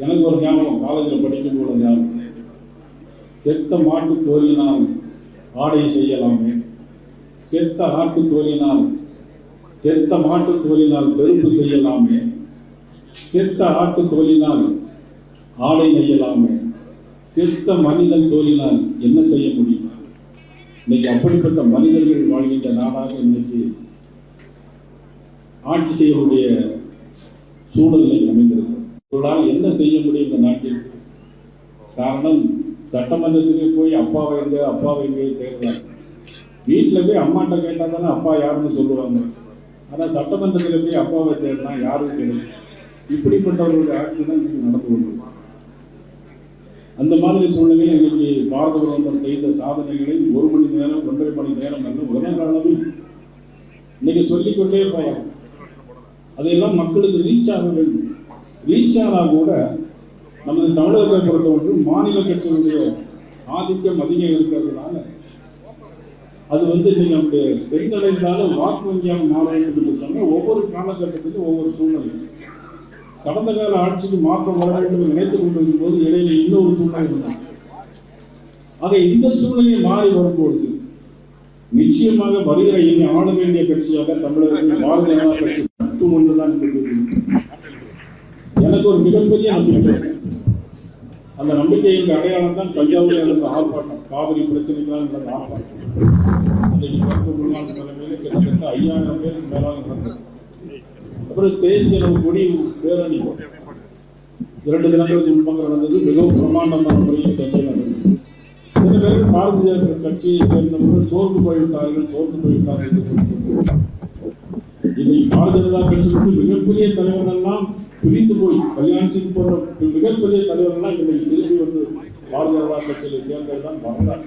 எனக்கு ஒரு ஞாபகம், காலேஜில் படிக்கும் போது ஞாபகம், செத்த மாட்டு தோலினால் ஆடை செய்யலாமே, செத்த ஆட்டு தோலினால் செத்த மாட்டு தோலினால் செருப்பு செய்யலாமே, செத்த ஆட்டு தோலினால் ஆடை நெய்யலாமே, செத்த மனிதன் தோலினால் என்ன செய்ய முடியும்? இன்னைக்கு அப்படிப்பட்ட மனிதர்கள் வாழ்கின்ற நாடாக இன்னைக்கு ஆட்சி செய்யக்கூடிய சூழலை அமைந்திருக்கு. இவர்களால் என்ன செய்ய முடியும் இந்த நாட்டில்? காரணம், சட்டமன்றத்துக்கு போய் அப்பாவை எங்கே தேடுறாங்க. வீட்டில் போய் அம்மாட்ட கேட்டால் தானே அப்பா யாருன்னு சொல்லுவாங்க. ஆனால் சட்டமன்றத்தில் போய் அப்பாவை தேடினா யாரும் கிடையாது. இப்படிப்பட்டவர்களுடைய ஆட்சி தான் இன்னைக்கு நடந்து கொண்டு. அந்த மாதிரி சூழ்நிலையில் இன்னைக்கு பாரத பிரதமர் செய்த சாதனைகளை 1 மணி நேரம் 1.5 மணி நேரம் அல்ல உலக அளவில் இன்னைக்கு சொல்லிக்கொண்டே போகலாம். அதையெல்லாம் மக்களுக்கு ரீச் ஆக வேண்டும். ரீச் ஆனால் கூட நமது தமிழகத்தை பொறுத்தவரை மாநில கட்சிகளுடைய ஆதிக்கம் அதிகம் இருக்கிறதுனால அது இன்னைக்கு நம்முடைய சென்றடைந்தாலும் வாக்கு வங்கியாக மாற வேண்டும் என்று சொன்னால் ஒவ்வொரு காலகட்டத்திலும் ஒவ்வொரு சூழ்நிலை. கடந்த கால ஆட்சிக்கு மாற்றம் வர வேண்டும் என்று நினைத்துக் கொண்டிருக்கும் போது இடையில இன்னொரு சூழ்நிலை இருந்தாங்க. ஆக இந்த சூழ்நிலையை மாறி வரும்பொழுது நிச்சயமாக வருகிற இனி ஆள வேண்டிய கட்சியாக தமிழகத்தில் பாரதிய ஜனதா கட்சி மட்டும் ஒன்றுதான் எனக்கு ஒரு மிகப்பெரிய நம்பிக்கை. அந்த நம்பிக்கையின் அடையாளம் தான் தஞ்சாவூரில் நடந்த ஆர்ப்பாட்டம், காவிரி பிரச்சனைக்காக நடந்த ஆர்ப்பாட்டம். அன்றைக்கு முன்னாள் தலைமையில் கிட்டத்தட்ட 5000 பேருக்கு மேலாக நடந்தது. அப்புறம் தேசிய கொடி பேரணி 2 தினங்களுக்கு முன்பாக நடந்தது. மிகவும் பிரமாண்டமான முறையில் தஞ்சையில் நடந்தது. சில பேருக்கு பாரதிய கட்சியை சேர்ந்தவர்கள் சோர்ந்து போய்விட்டார்கள் என்று சொல்லிட்டு இன்னைக்கு பாரதிய ஜனதா கட்சிக்கு மிகப்பெரிய தலைவர்கள் எல்லாம் பிரிந்து போய் கல்யாண் சிங் போன்ற மிகப்பெரிய தலைவர்கள் எல்லாம் இன்னைக்கு திரும்பி பாரதிய ஜனதா கட்சியை சேர்ந்ததுதான் வரலாறு.